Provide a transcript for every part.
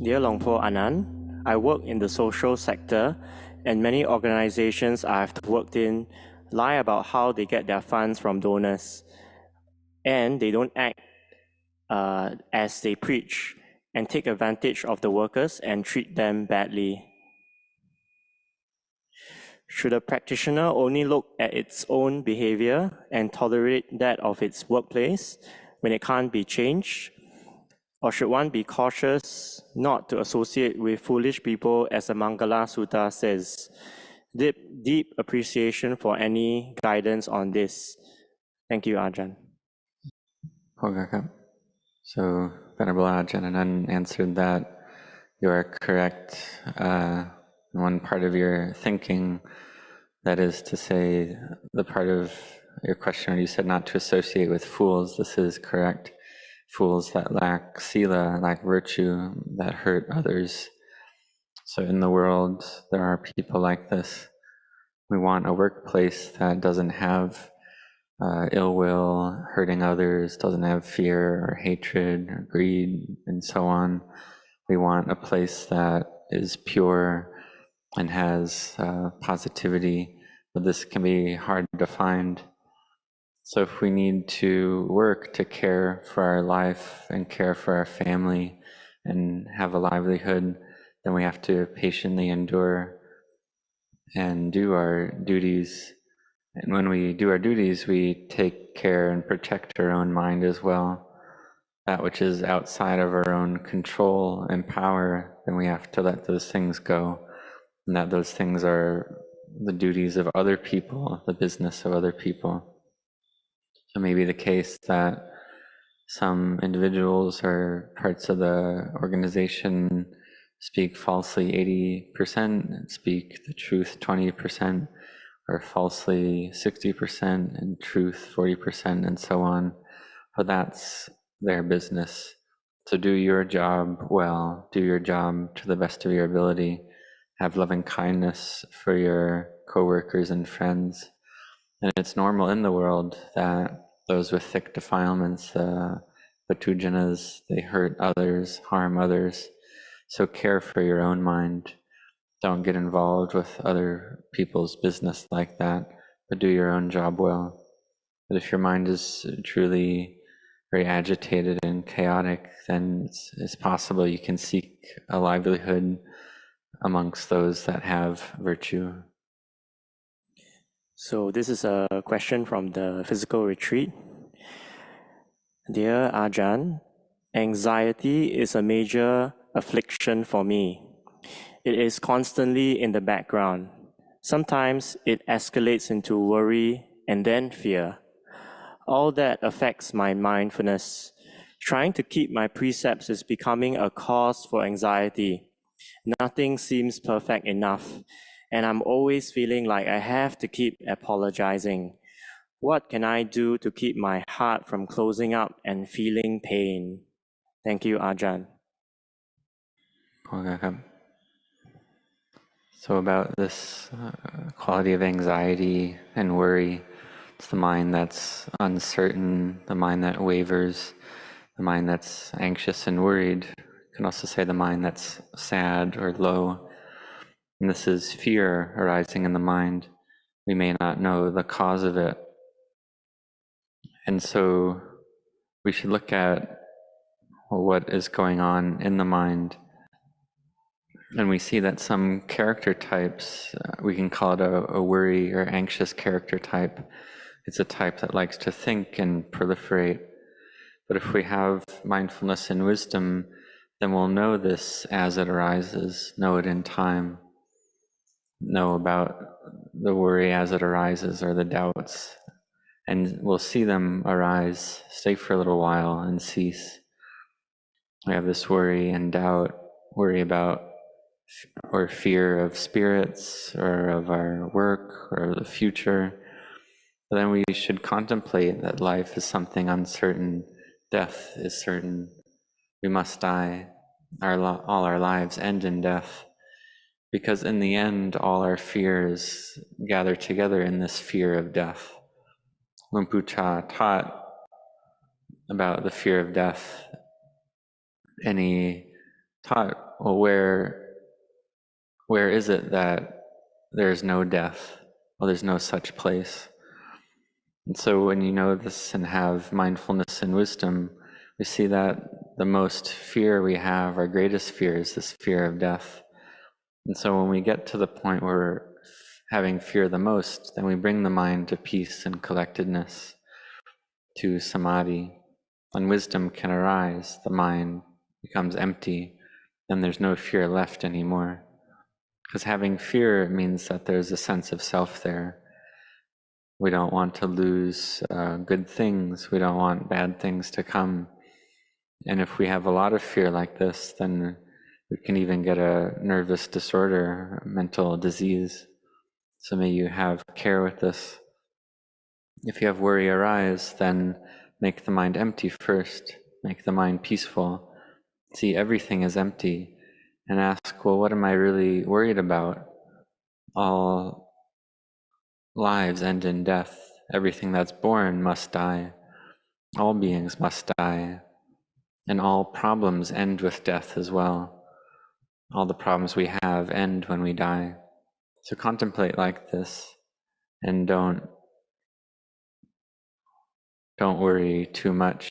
Dear Longpo Anan, I work in the social sector, and many organizations I've worked in lie about how they get their funds from donors, and they don't act as they preach and take advantage of the workers and treat them badly. Should a practitioner only look at its own behavior and tolerate that of its workplace when it can't be changed? Or should one be cautious not to associate with foolish people, as the Mangala Sutta says? Deep appreciation for any guidance on this. Thank you, Ajahn. So Venerable Ajahn Anan answered that you are correct in one part of your thinking, that is to say, the part of your question where you said not to associate with fools. This is correct. Fools that lack sila, lack virtue, that hurt others. So in the world, there are people like this. We want a workplace that doesn't have ill will, hurting others, doesn't have fear or hatred or greed and so on. We want a place that is pure and has positivity, but this can be hard to find. So if we need to work to care for our life and care for our family and have a livelihood, then we have to patiently endure and do our duties. And when we do our duties, we take care and protect our own mind as well. That which is outside of our own control and power, then we have to let those things go. And that those things are the duties of other people, the business of other people. So it may be the case that some individuals or parts of the organization speak falsely 80% and speak the truth 20%, or falsely 60% and truth 40%, and so on. But that's their business. So do your job well, do your job to the best of your ability, have loving kindness for your co-workers and friends. And it's normal in the world that those with thick defilements, the tujanas, they hurt others, harm others. So care for your own mind. Don't get involved with other people's business like that, but do your own job well. But if your mind is truly very agitated and chaotic, then it's possible you can seek a livelihood amongst those that have virtue. So this is a question from the physical retreat. Dear Ajahn, anxiety is a major affliction for me. It is constantly in the background. Sometimes it escalates into worry and then fear. All that affects my mindfulness. Trying to keep my precepts is becoming a cause for anxiety. Nothing seems perfect enough, and I'm always feeling like I have to keep apologizing. What can I do to keep my heart from closing up and feeling pain? Thank you, Ajahn. So about this quality of anxiety and worry, it's the mind that's uncertain, the mind that wavers, the mind that's anxious and worried. You can also say the mind that's sad or low. And this is fear arising in the mind. We may not know the cause of it. And so we should look at what is going on in the mind. And we see that some character types, we can call it a worry or anxious character type. It's a type that likes to think and proliferate. But if we have mindfulness and wisdom, then we'll know this as it arises, know it in time, know about the worry as it arises or the doubts. And we'll see them arise, stay for a little while and cease. We have this worry and doubt, worry about or fear of spirits or of our work or the future. But then we should contemplate that life is something uncertain, death is certain, we must die, all our lives end in death, because in the end all our fears gather together in this fear of death. Luang Pu Cha taught about the fear of death. Any taught, well, where is it that there's no death? Well, there's no such place. And so when you know this and have mindfulness and wisdom, we see that the most fear we have, our greatest fear, is this fear of death. And so when we get to the point where we're having fear the most, then we bring the mind to peace and collectedness, to samadhi, and wisdom can arise. The mind becomes empty, and there's no fear left anymore. Because having fear means that there's a sense of self there. We don't want to lose good things. We don't want bad things to come. And if we have a lot of fear like this, then we can even get a nervous disorder, a mental disease. So may you have care with this. If you have worry arise, then make the mind empty first. Make the mind peaceful. See everything is empty. And ask, well, what am I really worried about? All lives end in death. Everything that's born must die. All beings must die. And all problems end with death as well. All the problems we have end when we die. So contemplate like this, and don't worry too much,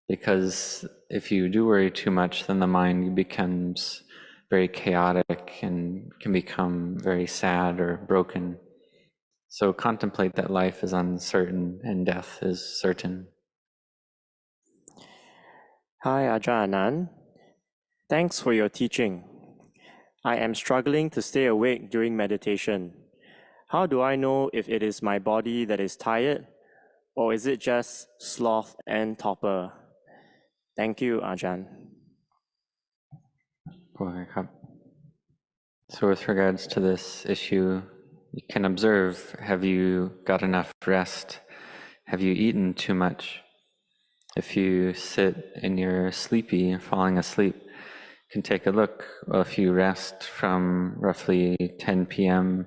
because if you do worry too much, then the mind becomes very chaotic and can become very sad or broken. So contemplate that life is uncertain and death is certain. Hi, Ajahn Anan. Thanks for your teaching. I am struggling to stay awake during meditation. How do I know if it is my body that is tired, or is it just sloth and torpor? Thank you, Ajahn. So with regards to this issue, you can observe, have you got enough rest? Have you eaten too much? If you sit and you're sleepy, falling asleep, you can take a look. Well, if you rest from roughly 10 p.m.,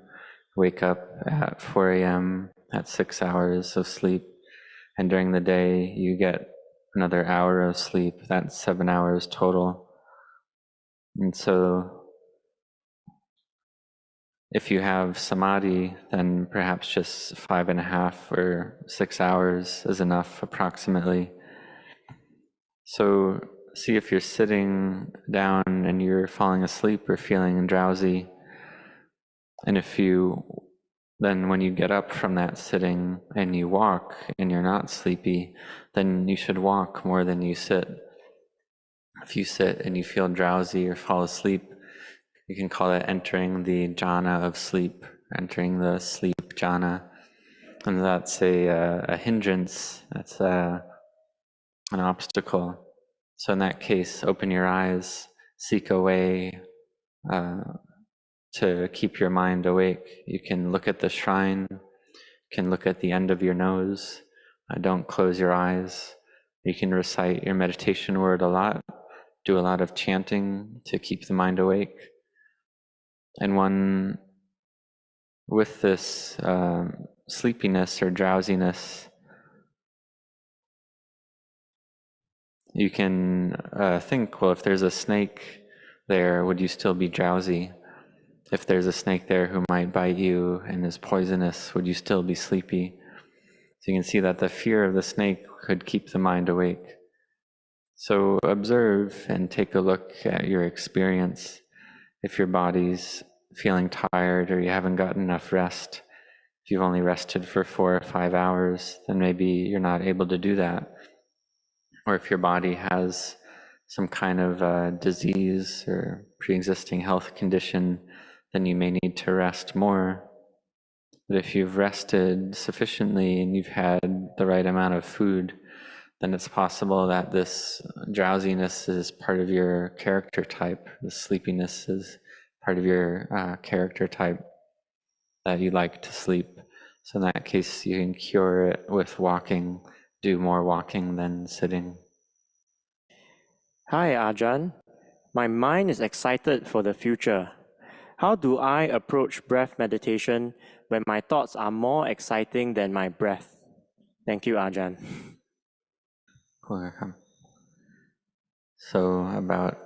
wake up at 4 a.m., that's 6 hours of sleep, and during the day you get another hour of sleep, that's 7 hours total. And so if you have samadhi, then perhaps just 5.5 or 6 hours is enough approximately. So see if you're sitting down and you're falling asleep or feeling drowsy. And if you, then when you get up from that sitting and you walk and you're not sleepy, then you should walk more than you sit. If you sit and you feel drowsy or fall asleep, you can call it entering the jhana of sleep, entering the sleep jhana. And that's a hindrance, that's an obstacle. So in that case, open your eyes, seek a way to keep your mind awake. You can look at the shrine, you can look at the end of your nose, don't close your eyes. You can recite your meditation word a lot, do a lot of chanting to keep the mind awake. And one, with this sleepiness or drowsiness, you can think, well, if there's a snake there, would you still be drowsy? If there's a snake there who might bite you and is poisonous, would you still be sleepy? So you can see that the fear of the snake could keep the mind awake. So observe and take a look at your experience. If your body's feeling tired or you haven't gotten enough rest, if you've only rested for 4 or 5 hours, then maybe you're not able to do that. Or if your body has some kind of disease or pre-existing health condition, then you may need to rest more. But if you've rested sufficiently and you've had the right amount of food, then it's possible that this drowsiness is part of your character type. The sleepiness is part of your character type, that you like to sleep. So in that case, you can cure it with walking, do more walking than sitting. Hi, Ajahn. My mind is excited for the future. How do I approach breath meditation when my thoughts are more exciting than my breath? Thank you, Ajahn. So about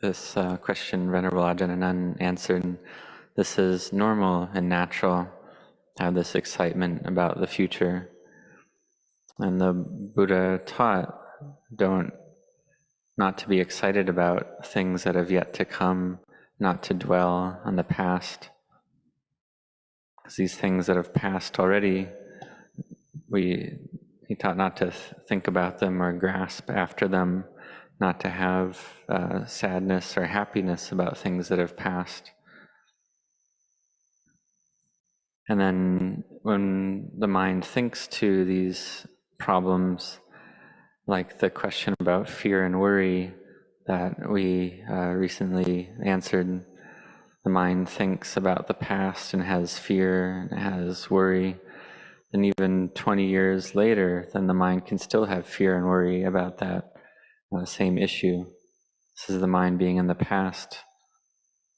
this question Venerable Ajahn Anan answered, this is normal and natural to have this excitement about the future. And the Buddha taught not to be excited about things that have yet to come, not to dwell on the past. Because these things that have passed already, he taught not to think about them or grasp after them, not to have sadness or happiness about things that have passed. And then when the mind thinks to these problems, like the question about fear and worry that we recently answered, the mind thinks about the past and has fear and has worry. And even 20 years later, then the mind can still have fear and worry about that same issue. This is the mind being in the past.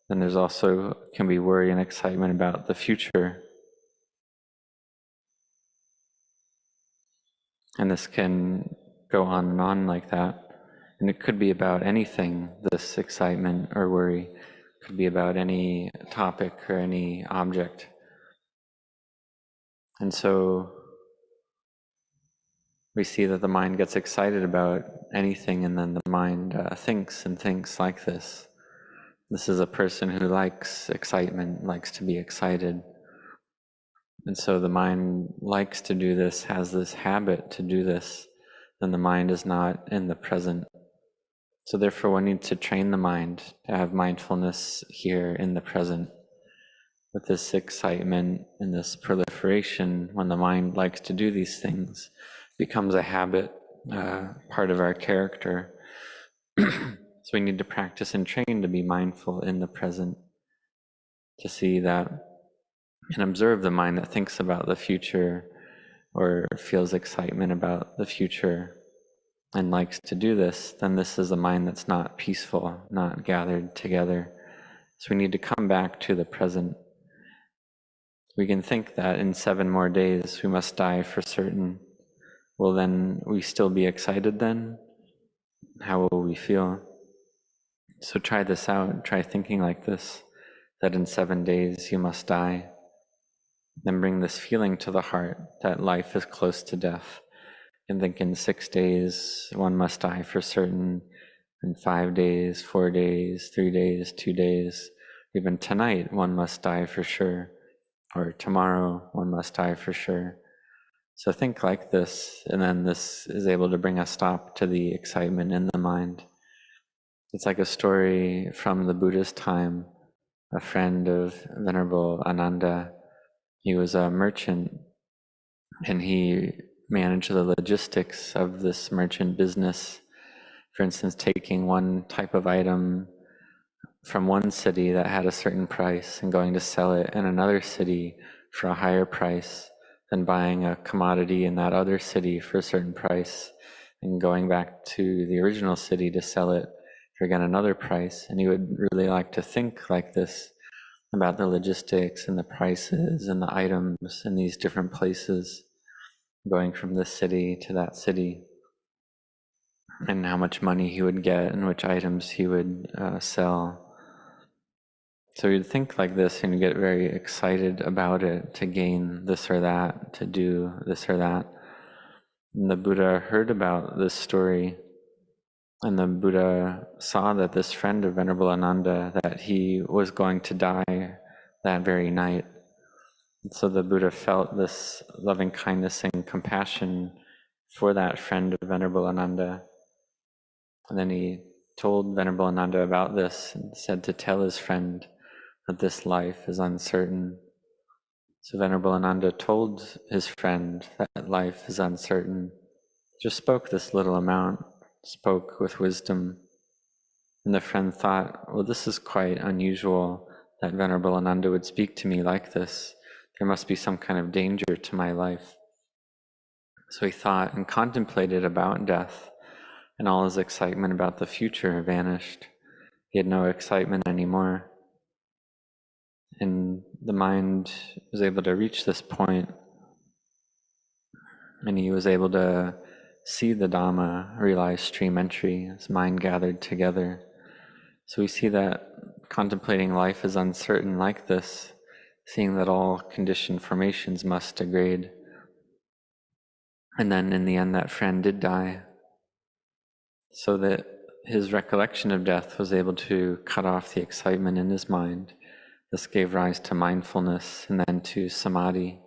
Then there's also can be worry and excitement about the future. And this can go on and on like that. And it could be about anything, this excitement or worry. It could be about any topic or any object. And so we see that the mind gets excited about anything, and then the mind thinks and thinks like this. This is a person who likes excitement, likes to be excited. And so the mind likes to do this, has this habit to do this, then the mind is not in the present. So therefore one needs to train the mind to have mindfulness here in the present. With this excitement and this proliferation, when the mind likes to do these things, becomes a habit, part of our character. So we need to practice and train to be mindful in the present, to see that and observe the mind that thinks about the future or feels excitement about the future and likes to do this, then this is a mind that's not peaceful, not gathered together. So we need to come back to the present. We can think that in 7 more days we must die for certain. Will then we still be excited then? How will we feel? So try this out, try thinking like this, that in 7 days you must die. Then bring this feeling to the heart that life is close to death. And think in 6 days one must die for certain, in 5 days, 4 days, 3 days, 2 days, even tonight one must die for sure, or tomorrow one must die for sure. So think like this, and then this is able to bring a stop to the excitement in the mind. It's like a story from the Buddha's time. A friend of Venerable Ananda, he was a merchant, and he managed the logistics of this merchant business. For instance, taking one type of item from one city that had a certain price and going to sell it in another city for a higher price, then buying a commodity in that other city for a certain price and going back to the original city to sell it for again another price. And he would really like to think like this about the logistics and the prices and the items in these different places, going from this city to that city, and how much money he would get and which items he would sell. So you'd think like this and you get very excited about it, to gain this or that, to do this or that. And the Buddha heard about this story, and the Buddha saw that this friend of Venerable Ananda, that he was going to die that very night. And so the Buddha felt this loving kindness and compassion for that friend of Venerable Ananda. And then he told Venerable Ananda about this and said to tell his friend that this life is uncertain. So Venerable Ananda told his friend that life is uncertain, just spoke this little amount, spoke with wisdom. And the friend thought, well, this is quite unusual that Venerable Ananda would speak to me like this. There must be some kind of danger to my life. So he thought and contemplated about death, and all his excitement about the future vanished. He had no excitement anymore. And the mind was able to reach this point, and he was able to see the Dhamma, realize stream entry, his mind gathered together. So we see that contemplating life as uncertain like this, seeing that all conditioned formations must degrade. And then in the end, that friend did die, so that his recollection of death was able to cut off the excitement in his mind. This gave rise to mindfulness and then to samadhi.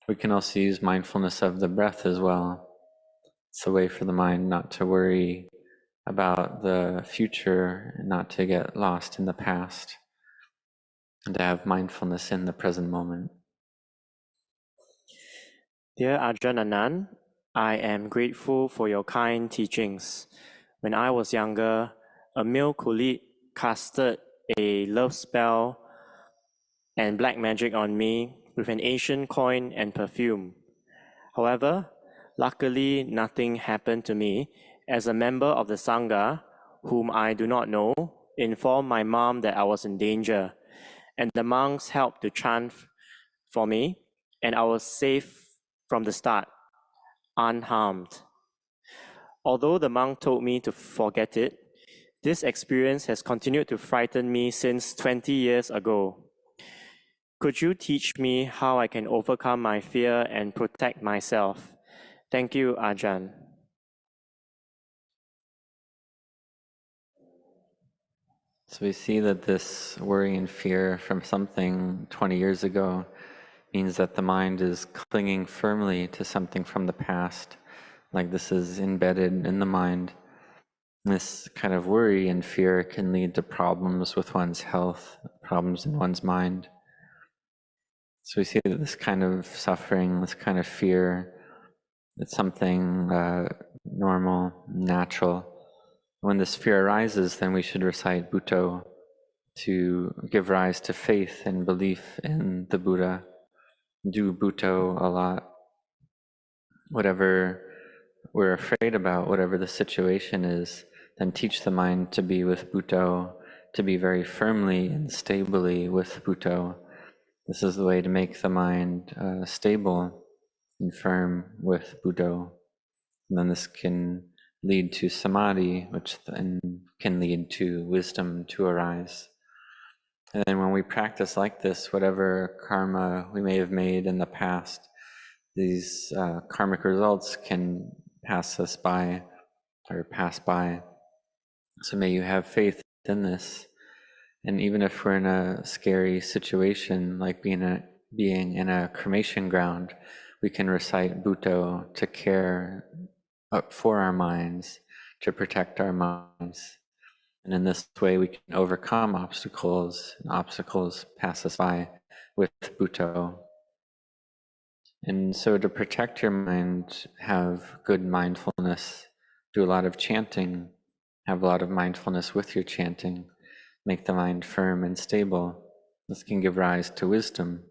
We can also use mindfulness of the breath as well. It's a way for the mind not to worry about the future, and not to get lost in the past, and to have mindfulness in the present moment. Dear Ajahn Anan, I am grateful for your kind teachings. When I was younger, a male colleague casted a love spell and black magic on me with an ancient coin and perfume. However, luckily nothing happened to me, as a member of the Sangha, whom I do not know, informed my mom that I was in danger, and the monks helped to chant for me, and I was safe from the start, unharmed. Although the monk told me to forget it, this experience has continued to frighten me since 20 years ago. Could you teach me how I can overcome my fear and protect myself? Thank you, Ajahn. So we see that this worry and fear from something 20 years ago means that the mind is clinging firmly to something from the past, like this is embedded in the mind. This kind of worry and fear can lead to problems with one's health, problems in one's mind. So we see that this kind of suffering, this kind of fear, it's something normal, natural. When this fear arises, then we should recite Bhutto to give rise to faith and belief in the Buddha. Do Bhutto a lot. Whatever we're afraid about, whatever the situation is, then teach the mind to be with Bhutto, to be very firmly and stably with Bhutto. This is the way to make the mind stable and firm with Bhutto. And then this can lead to samadhi, which then can lead to wisdom to arise. And then when we practice like this, whatever karma we may have made in the past, these karmic results can pass us by or pass by. So may you have faith in this. And even if we're in a scary situation, like being in a cremation ground, we can recite Bhutto to care for our minds, to protect our minds. And in this way, we can overcome obstacles, and obstacles pass us by with Bhutto. And so to protect your mind, have good mindfulness, do a lot of chanting, have a lot of mindfulness with your chanting, make the mind firm and stable. This can give rise to wisdom.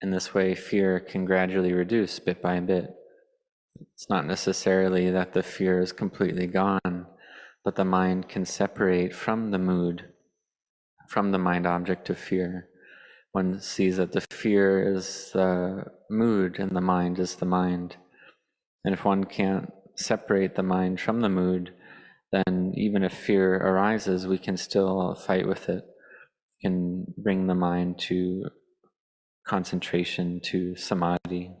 In this way, fear can gradually reduce bit by bit. It's not necessarily that the fear is completely gone, but the mind can separate from the mood, from the mind object of fear. One sees that the fear is the mood and the mind is the mind. And if one can't separate the mind from the mood, then even if fear arises, we can still fight with it. We can bring the mind to concentration, to samadhi.